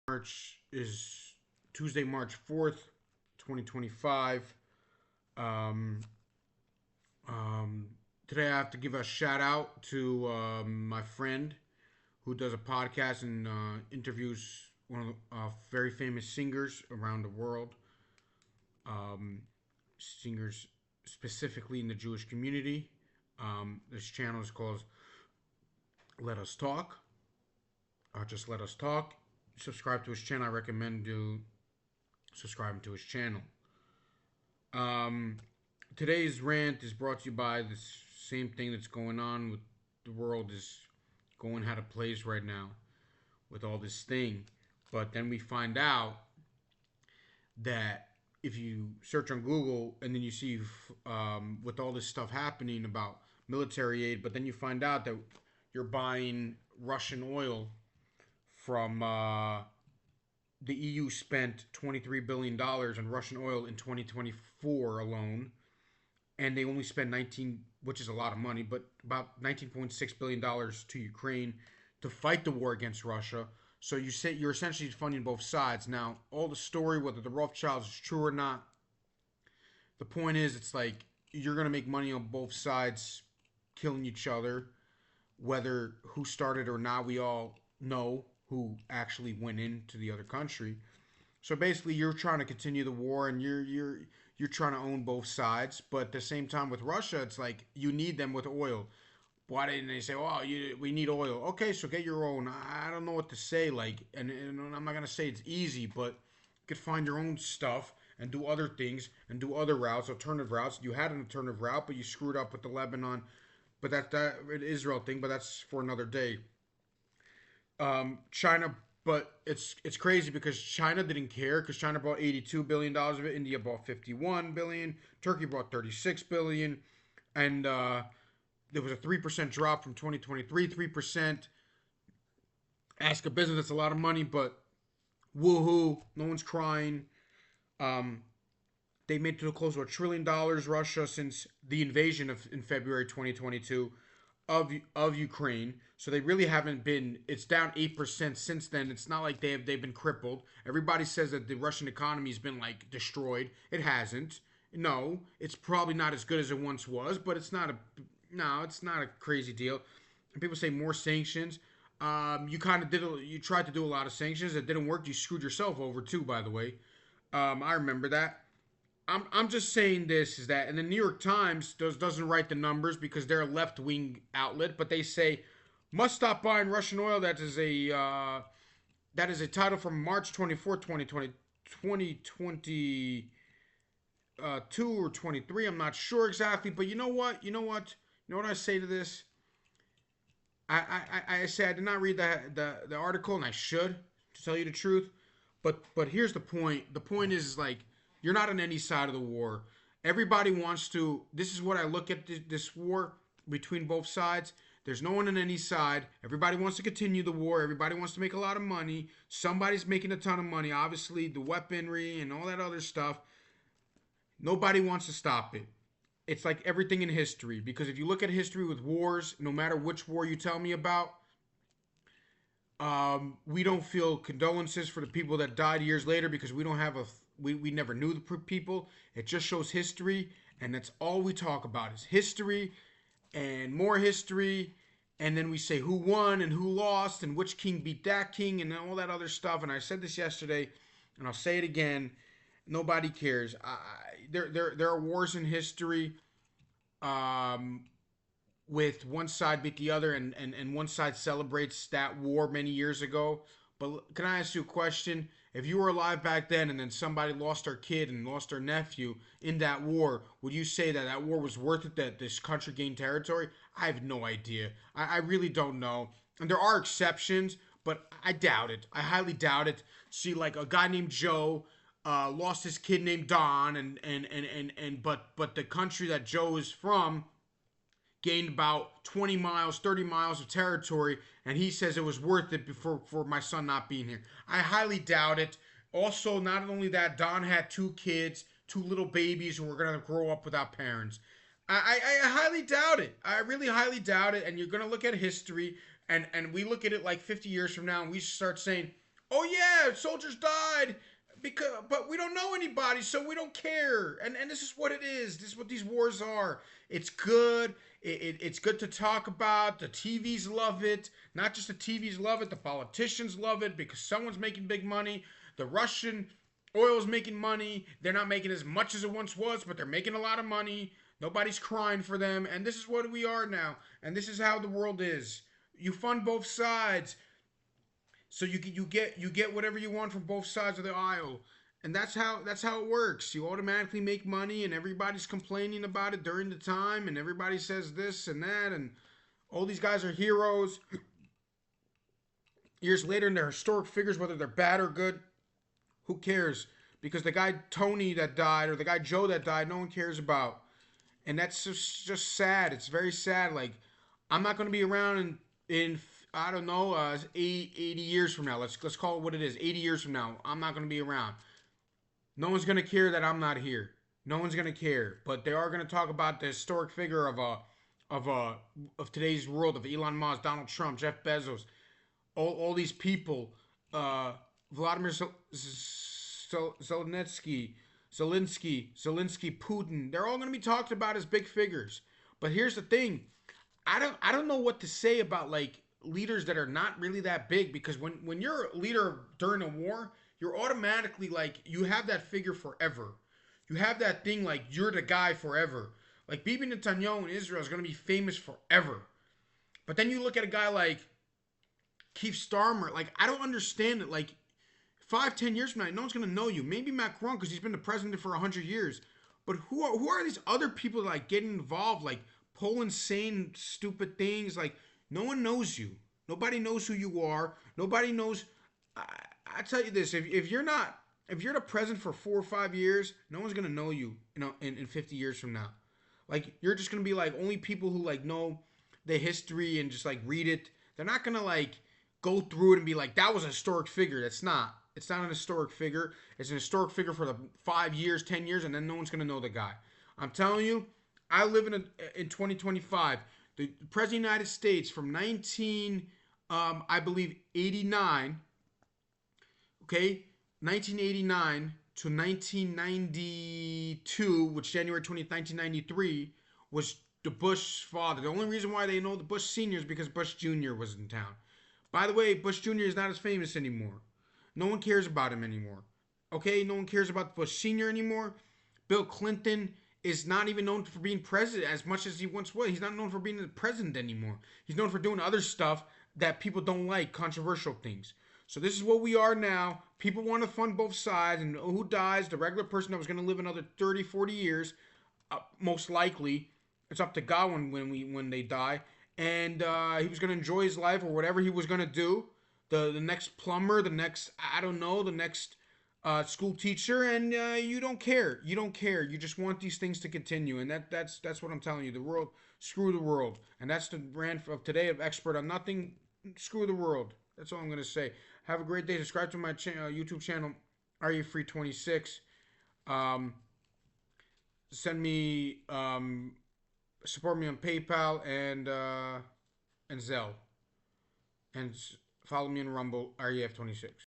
March is Tuesday, March 4th, 2025. Um, um, Today I have to give a shout out to my friend who does a podcast and interviews one of the very famous singers around the world. Um, Singers specifically in the Jewish community. This channel is called Let Us Talk. Just Let Us Talk. Subscribe to his channel. I recommend you subscribing to his channel. Um, Today's rant is brought to you by the same thing that's going on with the world is going how to plays right now with all this thing. But then we find out that if you search on Google and then you see with all this stuff happening about military aid, but then you find out that you're buying Russian oil from the EU spent $23 billion on Russian oil in 2024 alone, and they only spent 19, which is a lot of money, but about $19.6 billion to Ukraine to fight the war against Russia. So you say you're essentially funding both sides. Now, all the story, whether the Rothschilds is true or not, the point is, it's like you're gonna make money on both sides, killing each other. Whether who started or not, we all know who actually went into the other country. So basically, you're trying to continue the war, and you're trying to own both sides. But at the same time, with Russia, it's like you need them with oil. Why didn't they say, "Oh, we need oil"? Okay, so get your own. I don't know what to say. Like, and I'm not gonna say it's easy, but you could find your own stuff and do other things and do other routes, alternative routes. You had an alternative route, but you screwed up with the Lebanon. But that Israel thing. But that's for another day. China, but it's crazy because China didn't care because China bought $82 billion of it. India bought 51 billion. Turkey bought 36 billion, and there was a 3% drop from 2023. 3%. Ask a business, that's a lot of money, but woohoo, no one's crying. Um, they made to close to $1 trillion Russia since the invasion of in February 2022 of Ukraine. So they really haven't been. It's down 8% since then. It's not like they've been crippled. Everybody says that the Russian economy has been like destroyed. It hasn't. No, it's probably not as good as it once was, but it's not a no, it's not a crazy deal. And people say more sanctions. You kind of you tried to do a lot of sanctions. It didn't work. You screwed yourself over too, by the way. I remember that. I'm just saying this is that, and the New York Times doesn't write the numbers because they're a left wing outlet, but they say must stop buying Russian oil. That is a title from March 24th, 2020, 2 or 23. I'm not sure exactly, but you know what? You know what I say to this? I say I did not read the article, and I should, to tell you the truth. But here's the point. The point is like you're not on any side of the war. Everybody wants to. This is what I look at this war between both sides. There's no one on any side. Everybody wants to continue the war. Everybody wants to make a lot of money. Somebody's making a ton of money. Obviously, the weaponry and all that other stuff. Nobody wants to stop it. It's like everything in history. Because if you look at history with wars, no matter which war you tell me about, we don't feel condolences for the people that died years later because we don't have we never knew the people. It just shows history, and that's all we talk about is history and more history. And then we say who won and who lost and which king beat that king and all that other stuff. And I said this yesterday, and I'll say it again. Nobody cares. There are wars in history. Um, with one side beat the other and one side celebrates that war many years ago. But can I ask you a question? If you were alive back then and then somebody lost their kid and lost their nephew in that war, would you say that that war was worth it, that this country gained territory? I have no idea. I really don't know. And there are exceptions, but I doubt it. I highly doubt it. See, like a guy named Joe lost his kid named Don, but the country that Joe is from gained about 20 miles, 30 miles of territory, and he says it was worth it for my son not being here. I highly doubt it. Also, not only that, Don had two kids, two little babies who were going to grow up without parents. I highly doubt it. I really highly doubt it. And you're going to look at history, and we look at it like 50 years from now, and we start saying, oh yeah, soldiers died because, but we don't know anybody, so we don't care. And this is what it is. This is what these wars are. It's good. It's good to talk about. The TVs love it. Not just the TVs love it. The politicians love it because someone's making big money. The Russian oil is making money. They're not making as much as it once was, but they're making a lot of money. Nobody's crying for them, and this is what we are now. And this is how the world is. You fund both sides. So you get whatever you want from both sides of the aisle, and that's how it works. You automatically make money, and everybody's complaining about it during the time, and everybody says this and that, and all these guys are heroes. Years later, and they're historic figures, whether they're bad or good. Who cares? Because the guy Tony that died or the guy Joe that died, no one cares about, and that's just sad. It's very sad. Like I'm not going to be around in I don't know 80 years from now. Let's call it what it is. 80 years from now, I'm not going to be around. No one's going to care that I'm not here. No one's going to care. But they are going to talk about the historic figure of of today's world of Elon Musk, Donald Trump, Jeff Bezos, all these people, Vladimir Zelensky, Putin. They're all going to be talked about as big figures. But here's the thing: I don't know what to say about like leaders that are not really that big because when you're a leader during a war, you're automatically like you have that figure forever. You have that thing like you're the guy forever. Like Bibi Netanyahu in Israel is going to be famous forever. But then you look at a guy like Keith Starmer. Like I don't understand it. Like 5, 10 years from now, no one's gonna know you. Maybe Macron because he's been the president for 100 years. But who are these other people that like getting involved, like Poland saying stupid things? Like no one knows you. Nobody knows who you are. Nobody knows. I, I tell you this: if you're not, if you're the president for 4 or 5 years, no one's gonna know you. You know, in 50 years from now, like you're just gonna be like only people who like know the history and just like read it. They're not gonna like go through it and be like that was a historic figure. That's not. It's not an historic figure. It's an historic figure for the 5 years, 10 years, and then no one's gonna know the guy. I'm telling you, I live in 2025. The president of the United States from 19, I believe 89. Okay, 1989 to 1992, which January 20th, 1993, was the Bush father. The only reason why they know the Bush senior is because Bush Jr. was in town. By the way, Bush Jr. is not as famous anymore. No one cares about him anymore. Okay, no one cares about Bush Sr. anymore. Bill Clinton is not even known for being president as much as he once was. He's not known for being the president anymore. He's known for doing other stuff that people don't like, controversial things. So this is what we are now. People want to fund both sides, and who dies? The regular person that was going to live another 30, 40 years, most likely. It's up to God when they die, and he was going to enjoy his life or whatever he was going to do. The next plumber, the next I don't know, the next school teacher, and you don't care. You don't care. You just want these things to continue, and that's what I'm telling you. The world, screw the world, and that's the rant of today of Expert on Nothing. Screw the world. That's all I'm gonna say. Have a great day. Subscribe to my YouTube channel, Are You Free 26. Send me support me on PayPal and Zelle, and follow me on Rumble, REF26.